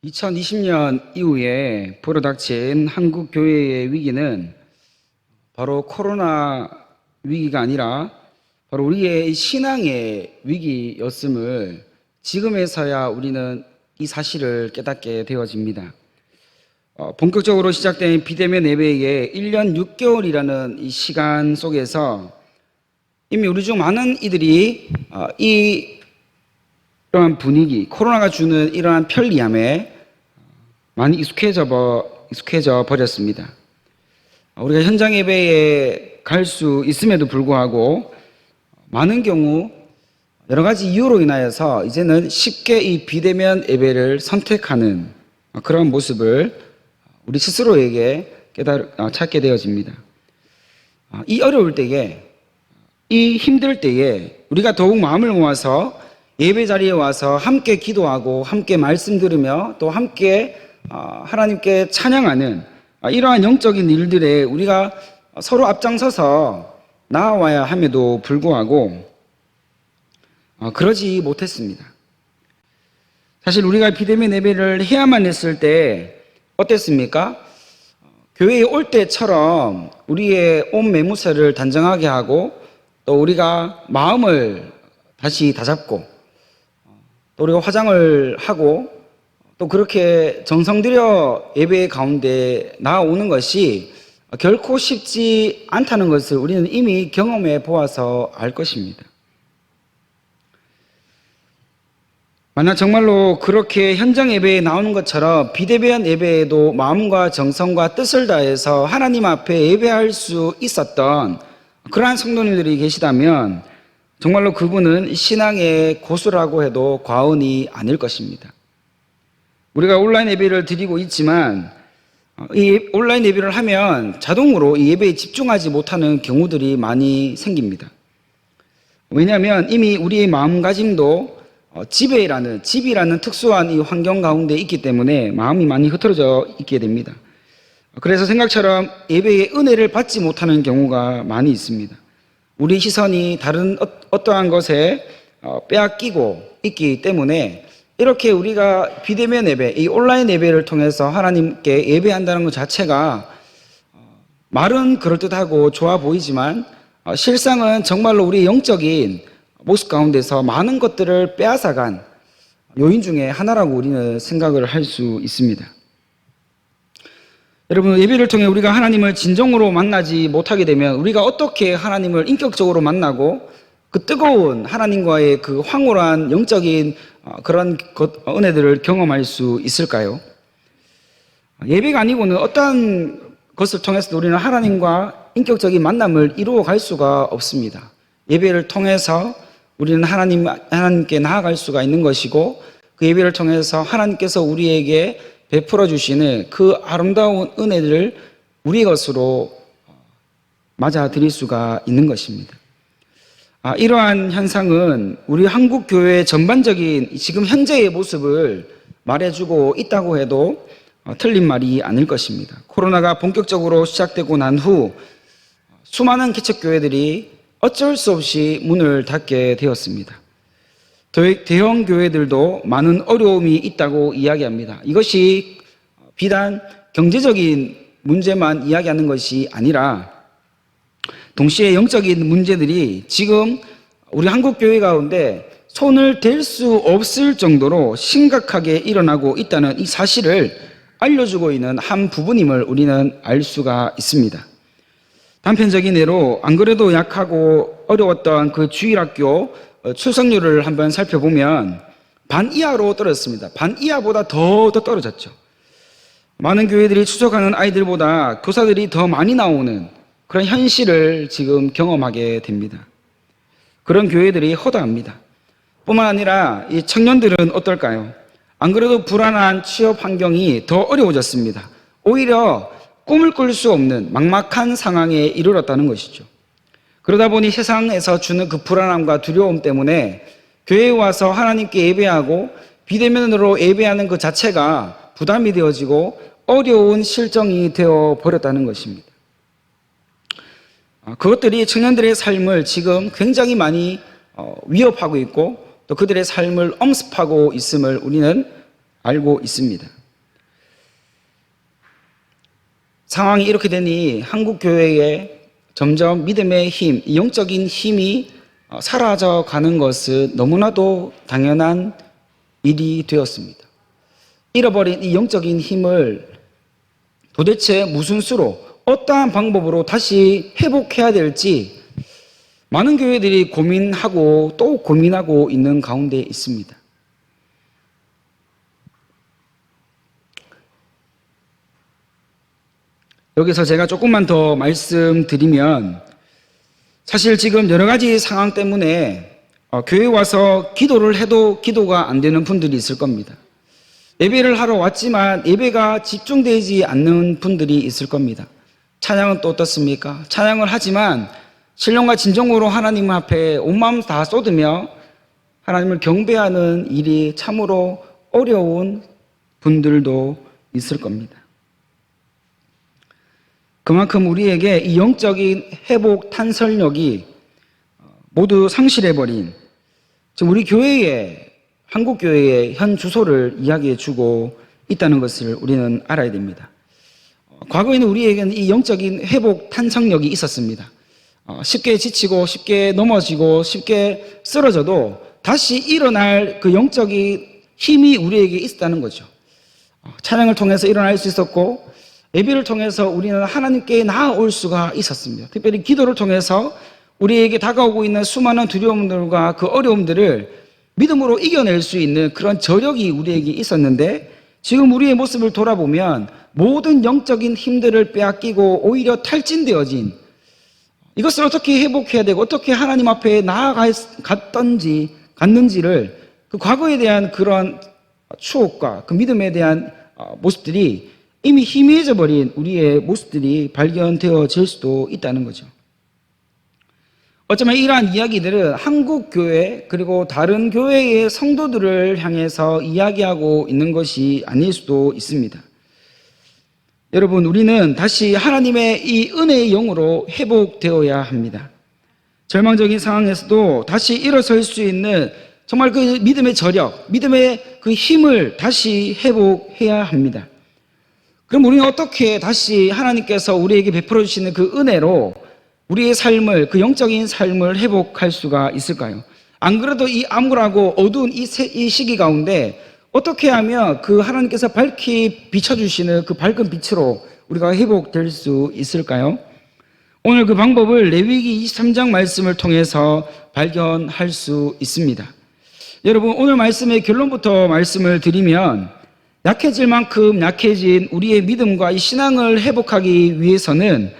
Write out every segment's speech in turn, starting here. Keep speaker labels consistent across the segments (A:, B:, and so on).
A: 2020년 이후에 불어닥친 한국 교회의 위기는 바로 코로나 위기가 아니라 바로 우리의 신앙의 위기였음을 지금에서야 우리는 이 사실을 깨닫게 되어집니다. 본격적으로 시작된 비대면 예배의 1년 6개월이라는 이 시간 속에서 이미 우리 중 많은 이들이 이러한 분위기, 코로나가 주는 이러한 편리함에 많이 익숙해져 버렸습니다. 우리가 현장 예배에 갈 수 있음에도 불구하고 많은 경우 여러 가지 이유로 인하여서 이제는 쉽게 이 비대면 예배를 선택하는 그런 모습을 우리 스스로에게 찾게 되어집니다. 이 어려울 때에, 이 힘들 때에 우리가 더욱 마음을 모아서 예배 자리에 와서 함께 기도하고 함께 말씀 들으며 또 함께 하나님께 찬양하는 이러한 영적인 일들에 우리가 서로 앞장서서 나아와야 함에도 불구하고 그러지 못했습니다. 사실 우리가 비대면 예배를 해야만 했을 때 어땠습니까? 교회에 올 때처럼 우리의 온 매무새를 단정하게 하고 또 우리가 마음을 다시 다잡고 또 우리가 화장을 하고 또 그렇게 정성 들여 예배 가운데 나아오는 것이 결코 쉽지 않다는 것을 우리는 이미 경험해 보아서 알 것입니다. 만약 정말로 그렇게 현장 예배에 나오는 것처럼 비대면 예배에도 마음과 정성과 뜻을 다해서 하나님 앞에 예배할 수 있었던 그러한 성도님들이 계시다면 정말로 그분은 신앙의 고수라고 해도 과언이 아닐 것입니다. 우리가 온라인 예배를 드리고 있지만 이 온라인 예배를 하면 자동으로 이 예배에 집중하지 못하는 경우들이 많이 생깁니다. 왜냐하면 이미 우리의 마음가짐도 집이라는 특수한 이 환경 가운데 있기 때문에 마음이 많이 흐트러져 있게 됩니다. 그래서 생각처럼 예배의 은혜를 받지 못하는 경우가 많이 있습니다. 우리 시선이 다른 어떠한 것에 빼앗기고 있기 때문에 이렇게 우리가 비대면 예배, 이 온라인 예배를 통해서 하나님께 예배한다는 것 자체가 말은 그럴듯하고 좋아 보이지만 실상은 정말로 우리 영적인 모습 가운데서 많은 것들을 빼앗아간 요인 중에 하나라고 우리는 생각을 할 수 있습니다. 여러분, 예배를 통해 우리가 하나님을 진정으로 만나지 못하게 되면 우리가 어떻게 하나님을 인격적으로 만나고 그 뜨거운 하나님과의 그 황홀한 영적인 그런 은혜들을 경험할 수 있을까요? 예배가 아니고는 어떠한 것을 통해서도 우리는 하나님과 인격적인 만남을 이루어 갈 수가 없습니다. 예배를 통해서 우리는 하나님께 나아갈 수가 있는 것이고 그 예배를 통해서 하나님께서 우리에게 베풀어 주시는 그 아름다운 은혜를 우리의 것으로 맞아들일 수가 있는 것입니다. 이러한 현상은 우리 한국 교회의 전반적인 지금 현재의 모습을 말해주고 있다고 해도 틀린 말이 아닐 것입니다. 코로나가 본격적으로 시작되고 난 후 수많은 개척교회들이 어쩔 수 없이 문을 닫게 되었습니다. 대형 교회들도 많은 어려움이 있다고 이야기합니다. 이것이 비단 경제적인 문제만 이야기하는 것이 아니라 동시에 영적인 문제들이 지금 우리 한국 교회 가운데 손을 댈 수 없을 정도로 심각하게 일어나고 있다는 이 사실을 알려주고 있는 한 부분임을 우리는 알 수가 있습니다. 단편적인 예로 안 그래도 약하고 어려웠던 그 주일학교 출석률을 한번 살펴보면 반 이하로 떨어졌습니다. 반 이하보다 더 떨어졌죠. 많은 교회들이 추석하는 아이들보다 교사들이 더 많이 나오는 그런 현실을 지금 경험하게 됩니다. 그런 교회들이 허다합니다. 뿐만 아니라 이 청년들은 어떨까요? 안 그래도 불안한 취업 환경이 더 어려워졌습니다. 오히려 꿈을 꿀 수 없는 막막한 상황에 이르렀다는 것이죠. 그러다 보니 세상에서 주는 그 불안함과 두려움 때문에 교회에 와서 하나님께 예배하고 비대면으로 예배하는 그 자체가 부담이 되어지고 어려운 실정이 되어 버렸다는 것입니다. 그것들이 청년들의 삶을 지금 굉장히 많이 위협하고 있고 또 그들의 삶을 엄습하고 있음을 우리는 알고 있습니다. 상황이 이렇게 되니 한국 교회에 점점 믿음의 힘, 영적인 힘이 사라져 가는 것은 너무나도 당연한 일이 되었습니다. 잃어버린 이 영적인 힘을 도대체 무슨 수로, 어떠한 방법으로 다시 회복해야 될지 많은 교회들이 고민하고 또 고민하고 있는 가운데 있습니다. 여기서 제가 조금만 더 말씀드리면, 사실 지금 여러 가지 상황 때문에 교회 와서 기도를 해도 기도가 안 되는 분들이 있을 겁니다. 예배를 하러 왔지만 예배가 집중되지 않는 분들이 있을 겁니다. 찬양은 또 어떻습니까? 찬양을 하지만 신령과 진정으로 하나님 앞에 온 마음 다 쏟으며 하나님을 경배하는 일이 참으로 어려운 분들도 있을 겁니다. 그만큼 우리에게 이 영적인 회복 탄설력이 모두 상실해버린, 지금 우리 교회의, 한국 교회의 현 주소를 이야기해 주고 있다는 것을 우리는 알아야 됩니다. 과거에는 우리에게는 이 영적인 회복 탄성력이 있었습니다. 쉽게 지치고 쉽게 넘어지고 쉽게 쓰러져도 다시 일어날 그 영적인 힘이 우리에게 있었다는 거죠. 찬양을 통해서 일어날 수 있었고, 예배를 통해서 우리는 하나님께 나아올 수가 있었습니다. 특별히 기도를 통해서 우리에게 다가오고 있는 수많은 두려움들과 그 어려움들을 믿음으로 이겨낼 수 있는 그런 저력이 우리에게 있었는데, 지금 우리의 모습을 돌아보면 모든 영적인 힘들을 빼앗기고 오히려 탈진되어진, 이것을 어떻게 회복해야 되고 어떻게 하나님 앞에 갔는지를 그 과거에 대한 그런 추억과 그 믿음에 대한 모습들이 이미 희미해져 버린 우리의 모습들이 발견되어질 수도 있다는 거죠. 어쩌면 이러한 이야기들은 한국 교회 그리고 다른 교회의 성도들을 향해서 이야기하고 있는 것이 아닐 수도 있습니다. 여러분, 우리는 다시 하나님의 이 은혜의 영으로 회복되어야 합니다. 절망적인 상황에서도 다시 일어설 수 있는 정말 그 믿음의 저력, 믿음의 그 힘을 다시 회복해야 합니다. 그럼 우리는 어떻게 다시 하나님께서 우리에게 베풀어 주시는 그 은혜로 우리의 삶을, 그 영적인 삶을 회복할 수가 있을까요? 안 그래도 이 암울하고 어두운 이 시기 가운데 어떻게 하면 그 하나님께서 밝히 비춰주시는 그 밝은 빛으로 우리가 회복될 수 있을까요? 오늘 그 방법을 레위기 23장 말씀을 통해서 발견할 수 있습니다. 여러분, 오늘 말씀의 결론부터 말씀을 드리면, 약해질 만큼 약해진 우리의 믿음과 이 신앙을 회복하기 위해서는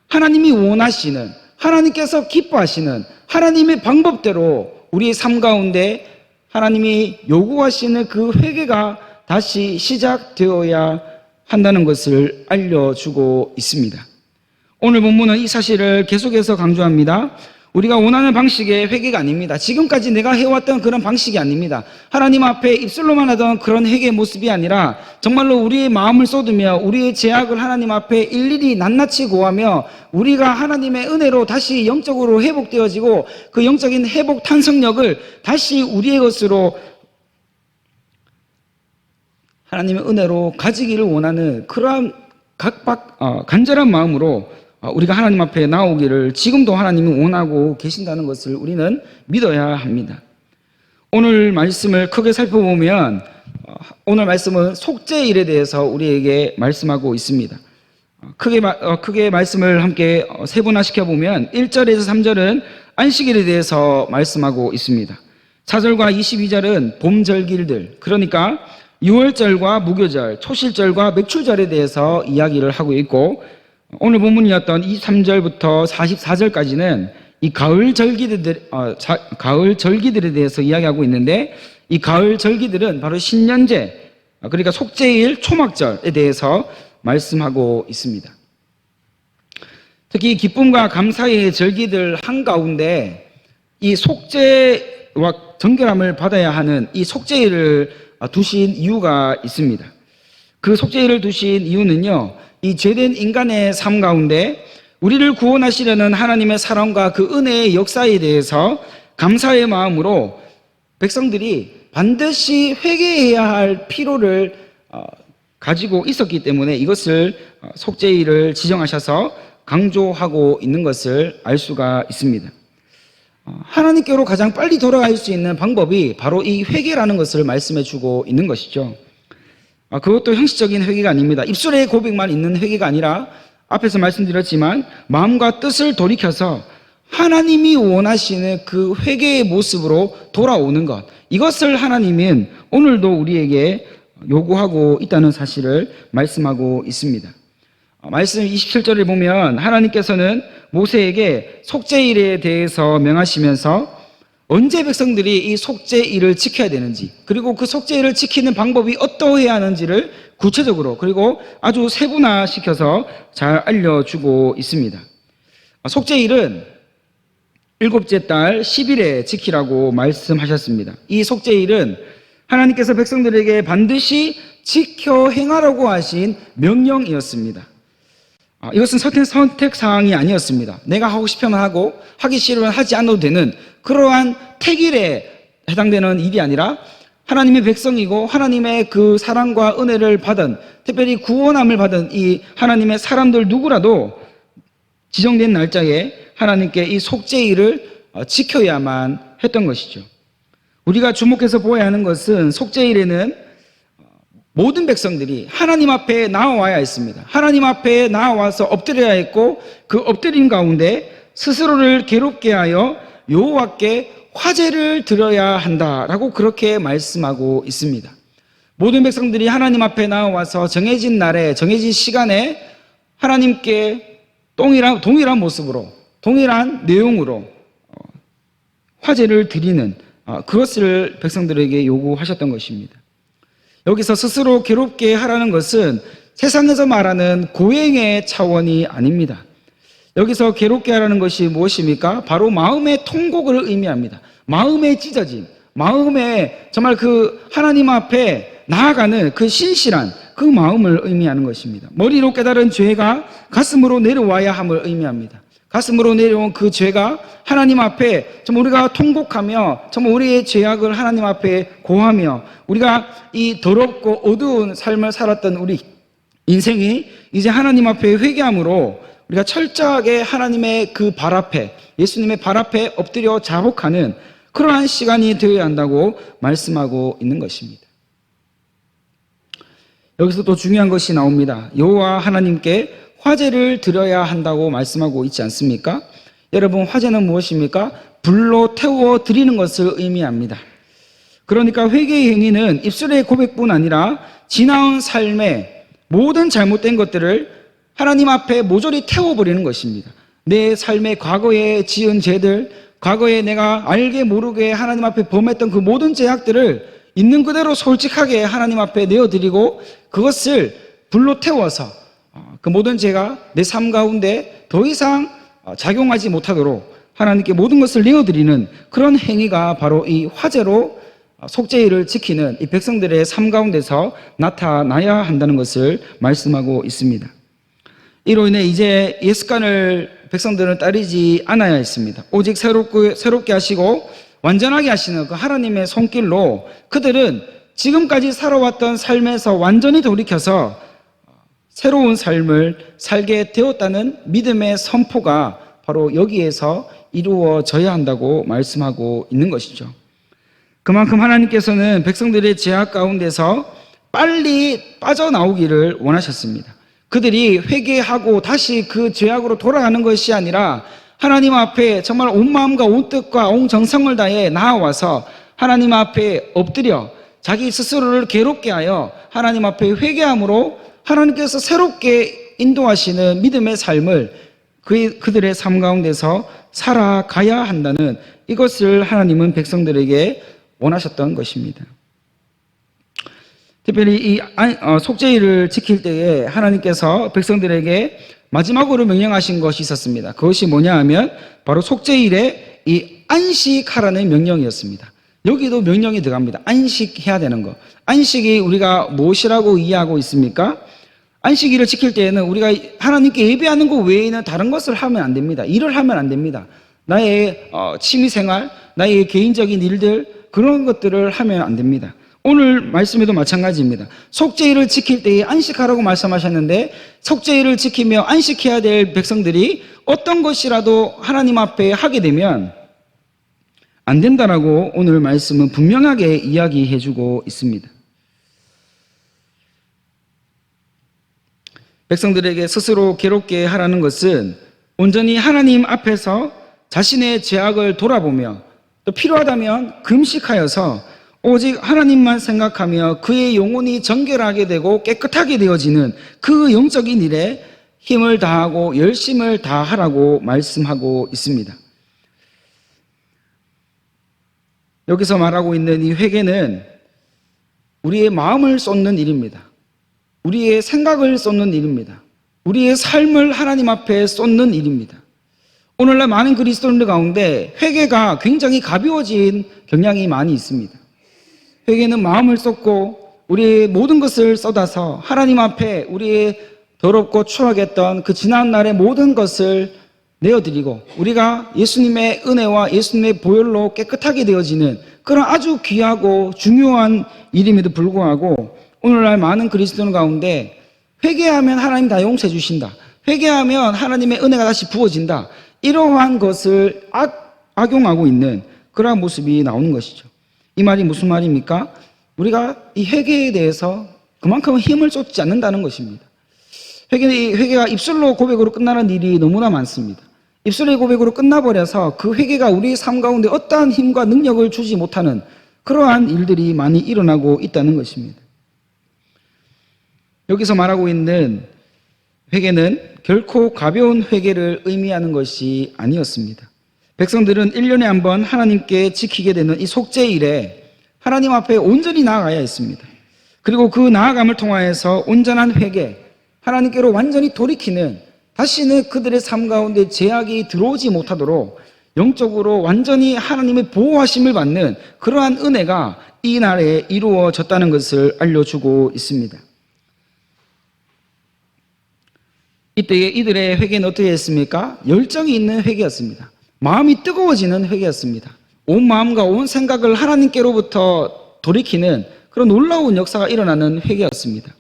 A: 하나님이 원하시는, 하나님께서 기뻐하시는 하나님의 방법대로 우리의 삶 가운데 하나님이 요구하시는 그 회개가 다시 시작되어야 한다는 것을 알려주고 있습니다. 오늘 본문은 이 사실을 계속해서 강조합니다. 우리가 원하는 방식의 회개가 아닙니다. 지금까지 내가 해왔던 그런 방식이 아닙니다. 하나님 앞에 입술로만 하던 그런 회개의 모습이 아니라 정말로 우리의 마음을 쏟으며 우리의 죄악을 하나님 앞에 일일이 낱낱이 고하며 우리가 하나님의 은혜로 다시 영적으로 회복되어지고 그 영적인 회복 탄성력을 다시 우리의 것으로 하나님의 은혜로 가지기를 원하는 그러한 간절한 마음으로 우리가 하나님 앞에 나오기를 지금도 하나님이 원하고 계신다는 것을 우리는 믿어야 합니다. 오늘 말씀을 크게 살펴보면 오늘 말씀은 속죄일에 대해서 우리에게 말씀하고 있습니다. 크게 말씀을 함께 세분화시켜 보면 1절에서 3절은 안식일에 대해서 말씀하고 있습니다. 4절과 22절은 봄절기들, 그러니까 6월절과 무교절, 초실절과 맥출절에 대해서 이야기를 하고 있고, 오늘 본문이었던 23절부터 44절까지는 이 가을 절기들에 대해서 이야기하고 있는데, 이 가을 절기들은 바로 신년제, 그러니까 속죄일, 초막절에 대해서 말씀하고 있습니다. 특히 기쁨과 감사의 절기들 한가운데 이 속죄와 정결함을 받아야 하는 이 속죄일을 두신 이유가 있습니다. 그 속죄일을 두신 이유는요, 이 죄된 인간의 삶 가운데 우리를 구원하시려는 하나님의 사랑과 그 은혜의 역사에 대해서 감사의 마음으로 백성들이 반드시 회개해야 할 필요를 가지고 있었기 때문에 이것을 속죄일을 지정하셔서 강조하고 있는 것을 알 수가 있습니다. 하나님께로 가장 빨리 돌아갈 수 있는 방법이 바로 이 회개라는 것을 말씀해 주고 있는 것이죠. 그것도 형식적인 회개가 아닙니다. 입술의 고백만 있는 회개가 아니라 앞에서 말씀드렸지만 마음과 뜻을 돌이켜서 하나님이 원하시는 그 회개의 모습으로 돌아오는 것, 이것을 하나님은 오늘도 우리에게 요구하고 있다는 사실을 말씀하고 있습니다. 말씀 27절에 보면 하나님께서는 모세에게 속죄일에 대해서 명하시면서 언제 백성들이 이 속죄일을 지켜야 되는지, 그리고 그 속죄일을 지키는 방법이 어떠해야 하는지를 구체적으로 그리고 아주 세분화시켜서 잘 알려주고 있습니다. 속죄일은 일곱째 달 10일에 지키라고 말씀하셨습니다. 이 속죄일은 하나님께서 백성들에게 반드시 지켜 행하라고 하신 명령이었습니다. 이것은 선택사항이 아니었습니다. 내가 하고 싶으면 하고 하기 싫으면 하지 않아도 되는 그러한 택일에 해당되는 일이 아니라 하나님의 백성이고 하나님의 그 사랑과 은혜를 받은, 특별히 구원함을 받은 이 하나님의 사람들 누구라도 지정된 날짜에 하나님께 이 속죄일을 지켜야만 했던 것이죠. 우리가 주목해서 보아야 하는 것은 속죄일에는 모든 백성들이 하나님 앞에 나와야 했습니다. 하나님 앞에 나와서 엎드려야 했고, 그 엎드림 가운데 스스로를 괴롭게 하여 여호와께 화제를 드려야 한다라고 그렇게 말씀하고 있습니다. 모든 백성들이 하나님 앞에 나와서 정해진 날에 정해진 시간에 하나님께 동일한 모습으로 동일한 내용으로 화제를 드리는 그것을 백성들에게 요구하셨던 것입니다. 여기서 스스로 괴롭게 하라는 것은 세상에서 말하는 고행의 차원이 아닙니다. 여기서 괴롭게 하라는 것이 무엇입니까? 바로 마음의 통곡을 의미합니다. 마음의 찢어짐, 마음의 정말 그 하나님 앞에 나아가는 그 신실한 그 마음을 의미하는 것입니다. 머리로 깨달은 죄가 가슴으로 내려와야 함을 의미합니다. 가슴으로 내려온 그 죄가 하나님 앞에 정말 우리가 통곡하며 정말 우리의 죄악을 하나님 앞에 고하며 우리가 이 더럽고 어두운 삶을 살았던 우리 인생이 이제 하나님 앞에 회개함으로 우리가 철저하게 하나님의 그 발 앞에, 예수님의 발 앞에 엎드려 자복하는 그러한 시간이 되어야 한다고 말씀하고 있는 것입니다. 여기서 또 중요한 것이 나옵니다. 여호와 하나님께 화제를 드려야 한다고 말씀하고 있지 않습니까? 여러분, 화제는 무엇입니까? 불로 태워 드리는 것을 의미합니다. 그러니까 회개의 행위는 입술의 고백뿐 아니라 지나온 삶의 모든 잘못된 것들을 하나님 앞에 모조리 태워버리는 것입니다. 내 삶의 과거에 지은 죄들, 과거에 내가 알게 모르게 하나님 앞에 범했던 그 모든 죄악들을 있는 그대로 솔직하게 하나님 앞에 내어드리고 그것을 불로 태워서 그 모든 죄가 내 삶 가운데 더 이상 작용하지 못하도록 하나님께 모든 것을 내어드리는 그런 행위가 바로 이 화제로 속죄일을 지키는 이 백성들의 삶 가운데서 나타나야 한다는 것을 말씀하고 있습니다. 이로 인해 이제 예습관을 백성들은 따르지 않아야 했습니다. 오직 새롭게 하시고 완전하게 하시는 그 하나님의 손길로 그들은 지금까지 살아왔던 삶에서 완전히 돌이켜서 새로운 삶을 살게 되었다는 믿음의 선포가 바로 여기에서 이루어져야 한다고 말씀하고 있는 것이죠. 그만큼 하나님께서는 백성들의 죄악 가운데서 빨리 빠져나오기를 원하셨습니다. 그들이 회개하고 다시 그 죄악으로 돌아가는 것이 아니라 하나님 앞에 정말 온 마음과 온 뜻과 온 정성을 다해 나아와서 하나님 앞에 엎드려 자기 스스로를 괴롭게 하여 하나님 앞에 회개함으로 하나님께서 새롭게 인도하시는 믿음의 삶을 그들의 삶 가운데서 살아가야 한다는 이것을 하나님은 백성들에게 원하셨던 것입니다. 특별히 이 속죄일을 지킬 때에 하나님께서 백성들에게 마지막으로 명령하신 것이 있었습니다. 그것이 뭐냐 하면 바로 속죄일에 이 안식하라는 명령이었습니다. 여기도 명령이 들어갑니다. 안식해야 되는 것. 안식이 우리가 무엇이라고 이해하고 있습니까? 안식일을 지킬 때에는 우리가 하나님께 예배하는 것 외에는 다른 것을 하면 안 됩니다. 일을 하면 안 됩니다. 나의 취미생활, 나의 개인적인 일들 그런 것들을 하면 안 됩니다. 오늘 말씀에도 마찬가지입니다. 속죄일을 지킬 때에 안식하라고 말씀하셨는데 속죄일을 지키며 안식해야 될 백성들이 어떤 것이라도 하나님 앞에 하게 되면 안 된다라고 오늘 말씀은 분명하게 이야기해 주고 있습니다. 백성들에게 스스로 괴롭게 하라는 것은 온전히 하나님 앞에서 자신의 죄악을 돌아보며 또 필요하다면 금식하여서 오직 하나님만 생각하며 그의 영혼이 정결하게 되고 깨끗하게 되어지는 그 영적인 일에 힘을 다하고 열심을 다하라고 말씀하고 있습니다. 여기서 말하고 있는 이 회개는 우리의 마음을 쏟는 일입니다. 우리의 생각을 쏟는 일입니다. 우리의 삶을 하나님 앞에 쏟는 일입니다. 오늘날 많은 그리스도인들 가운데 회개가 굉장히 가벼워진 경향이 많이 있습니다. 회개는 마음을 쏟고 우리의 모든 것을 쏟아서 하나님 앞에 우리의 더럽고 추악했던 그 지난 날의 모든 것을 내어드리고 우리가 예수님의 은혜와 예수님의 보혈로 깨끗하게 되어지는 그런 아주 귀하고 중요한 일임에도 불구하고 오늘날 많은 그리스도인 가운데 회개하면 하나님 다 용서해 주신다. 회개하면 하나님의 은혜가 다시 부어진다. 이러한 것을 악용하고 있는 그러한 모습이 나오는 것이죠. 이 말이 무슨 말입니까? 우리가 이 회개에 대해서 그만큼 힘을 쏟지 않는다는 것입니다. 회개가 입술로 고백으로 끝나는 일이 너무나 많습니다. 입술의 고백으로 끝나버려서 그 회개가 우리 삶 가운데 어떠한 힘과 능력을 주지 못하는 그러한 일들이 많이 일어나고 있다는 것입니다. 여기서 말하고 있는 회개는 결코 가벼운 회개를 의미하는 것이 아니었습니다. 백성들은 1년에 한 번 하나님께 지키게 되는 이 속죄일에 하나님 앞에 온전히 나아가야 했습니다. 그리고 그 나아감을 통하여서 온전한 회개, 하나님께로 완전히 돌이키는 다시는 그들의 삶 가운데 제약이 들어오지 못하도록 영적으로 완전히 하나님의 보호하심을 받는 그러한 은혜가 이 날에 이루어졌다는 것을 알려주고 있습니다. 이때에 이들의 회개는 어떻게 했습니까? 열정이 있는 회개였습니다. 마음이 뜨거워지는 회개였습니다. 온 마음과 온 생각을 하나님께로부터 돌이키는 그런 놀라운 역사가 일어나는 회개였습니다.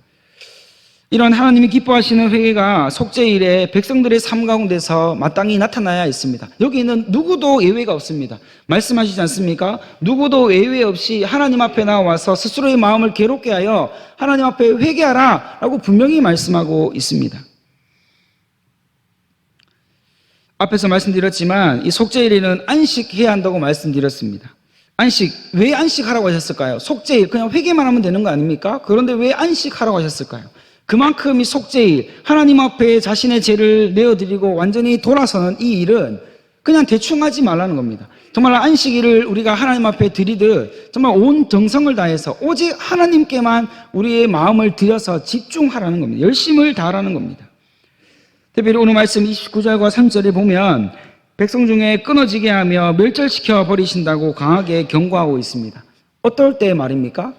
A: 이런 하나님이 기뻐하시는 회개가 속죄일에 백성들의 삶 가운데서 마땅히 나타나야 했습니다. 여기는 누구도 예외가 없습니다. 말씀하시지 않습니까? 누구도 예외 없이 하나님 앞에 나와서 스스로의 마음을 괴롭게 하여 하나님 앞에 회개하라 라고 분명히 말씀하고 있습니다. 앞에서 말씀드렸지만 이 속죄일에는 안식해야 한다고 말씀드렸습니다. 왜 안식하라고 하셨을까요? 속죄일, 그냥 회개만 하면 되는 거 아닙니까? 그런데 왜 안식하라고 하셨을까요? 그만큼 이 속죄일, 하나님 앞에 자신의 죄를 내어드리고 완전히 돌아서는 이 일은 그냥 대충 하지 말라는 겁니다. 정말 안식일을 우리가 하나님 앞에 드리듯 정말 온 정성을 다해서 오직 하나님께만 우리의 마음을 들여서 집중하라는 겁니다. 열심을 다하라는 겁니다. 특별히 오늘 말씀 29절과 30절에 보면 백성 중에 끊어지게 하며 멸절시켜 버리신다고 강하게 경고하고 있습니다. 어떨 때 말입니까?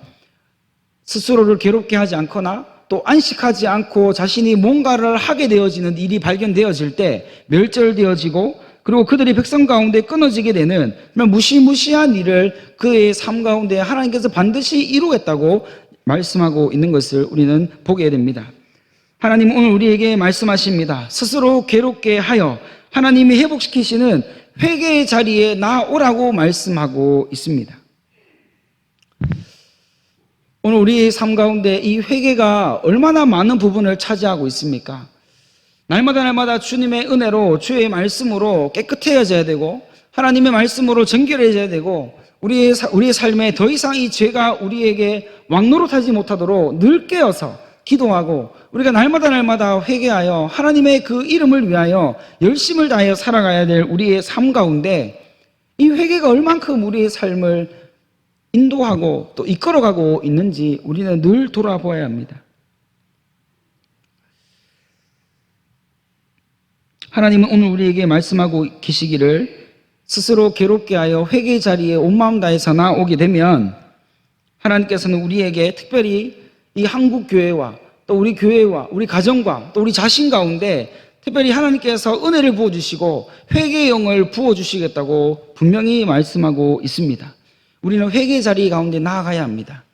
A: 스스로를 괴롭게 하지 않거나 또 안식하지 않고 자신이 뭔가를 하게 되어지는 일이 발견되어질 때 멸절되어지고 그리고 그들이 백성 가운데 끊어지게 되는 무시무시한 일을 그의 삶 가운데 하나님께서 반드시 이루겠다고 말씀하고 있는 것을 우리는 보게 됩니다. 하나님은 오늘 우리에게 말씀하십니다. 스스로 괴롭게 하여 하나님이 회복시키시는 회개의 자리에 나오라고 말씀하고 있습니다. 오늘 우리 삶 가운데 이 회개가 얼마나 많은 부분을 차지하고 있습니까? 날마다 주님의 은혜로 주의 말씀으로 깨끗해져야 되고 하나님의 말씀으로 정결해져야 되고 우리의 삶에 더 이상 이 죄가 우리에게 왕노릇하지 못하도록 늘 깨어서 기도하고 우리가 날마다 회개하여 하나님의 그 이름을 위하여 열심을 다하여 살아가야 될 우리의 삶 가운데 이 회개가 얼만큼 우리의 삶을 인도하고 또 이끌어가고 있는지 우리는 늘 돌아보아야 합니다. 하나님은 오늘 우리에게 말씀하고 계시기를 스스로 괴롭게 하여 회개의 자리에 온 마음 다해서 나오게 되면 하나님께서는 우리에게 특별히 이 한국교회와 또 우리 교회와 우리 가정과 또 우리 자신 가운데 특별히 하나님께서 은혜를 부어주시고 회개의 영을 부어주시겠다고 분명히 말씀하고 있습니다. 우리는 회개의 자리 가운데 나아가야 합니다.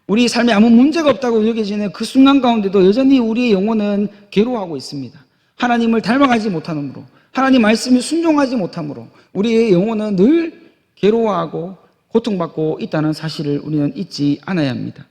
A: 우리 삶에 아무 문제가 없다고 여겨지는 그 순간 가운데도 여전히 우리의 영혼은 괴로워하고 있습니다. 하나님을 닮아가지 못함으로, 하나님 말씀에 순종하지 못함으로 우리의 영혼은 늘 괴로워하고 고통받고 있다는 사실을 우리는 잊지 않아야 합니다.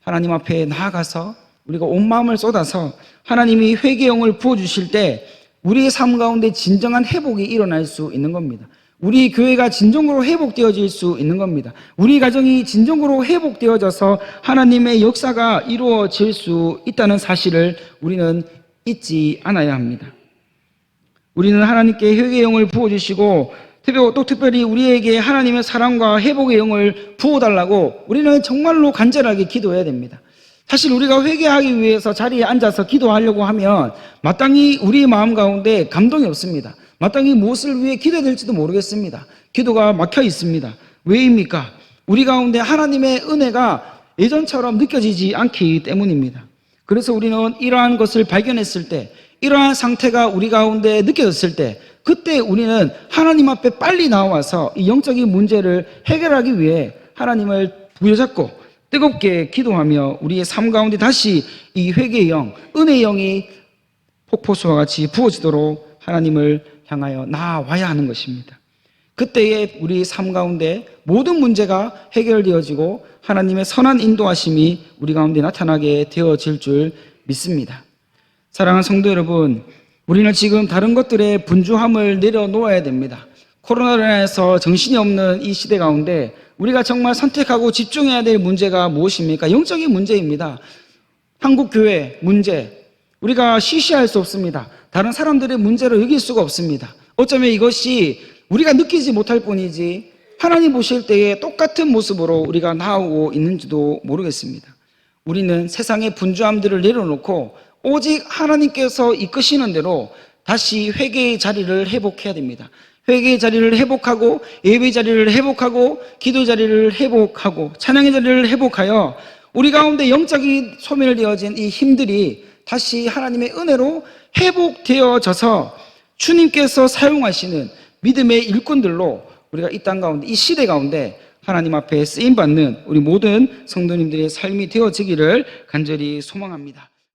A: 하나님 앞에 나아가서 우리가 온 마음을 쏟아서 하나님이 회개의 영을 부어주실 때 우리의 삶 가운데 진정한 회복이 일어날 수 있는 겁니다. 우리 교회가 진정으로 회복되어질 수 있는 겁니다. 우리 가정이 진정으로 회복되어져서 하나님의 역사가 이루어질 수 있다는 사실을 우리는 잊지 않아야 합니다. 우리는 하나님께 회개의 영을 부어주시고 또 특별히 우리에게 하나님의 사랑과 회복의 영을 부어달라고 우리는 정말로 간절하게 기도해야 됩니다. 사실 우리가 회개하기 위해서 자리에 앉아서 기도하려고 하면 마땅히 우리 마음 가운데 감동이 없습니다. 마땅히 무엇을 위해 기도해야 될지도 모르겠습니다. 기도가 막혀 있습니다. 왜입니까? 우리 가운데 하나님의 은혜가 예전처럼 느껴지지 않기 때문입니다. 그래서 우리는 이러한 것을 발견했을 때, 이러한 상태가 우리 가운데 느껴졌을 때, 그때 우리는 하나님 앞에 빨리 나와서 이 영적인 문제를 해결하기 위해 하나님을 부여잡고 뜨겁게 기도하며 우리의 삶 가운데 다시 이 회개의 영, 은혜의 영이 폭포수와 같이 부어지도록 하나님을 향하여 나아와야 하는 것입니다. 그때에 우리 삶 가운데 모든 문제가 해결되어지고 하나님의 선한 인도하심이 우리 가운데 나타나게 되어질 줄 믿습니다. 사랑하는 성도 여러분, 우리는 지금 다른 것들의 분주함을 내려놓아야 됩니다. 코로나로 인해서 정신이 없는 이 시대 가운데 우리가 정말 선택하고 집중해야 될 문제가 무엇입니까? 영적인 문제입니다. 한국교회 문제, 우리가 시시할 수 없습니다. 다른 사람들의 문제로 여길 수가 없습니다. 어쩌면 이것이 우리가 느끼지 못할 뿐이지 하나님 보실 때에 똑같은 모습으로 우리가 나오고 있는지도 모르겠습니다. 우리는 세상의 분주함들을 내려놓고 오직 하나님께서 이끄시는 대로 다시 회개의 자리를 회복해야 됩니다. 회개의 자리를 회복하고 예배의 자리를 회복하고 기도의 자리를 회복하고 찬양의 자리를 회복하여 우리 가운데 영적인 소멸되어진 이 힘들이 다시 하나님의 은혜로 회복되어져서 주님께서 사용하시는 믿음의 일꾼들로 우리가 이 땅 가운데, 이 시대 가운데 하나님 앞에 쓰임받는 우리 모든 성도님들의 삶이 되어지기를 간절히 소망합니다.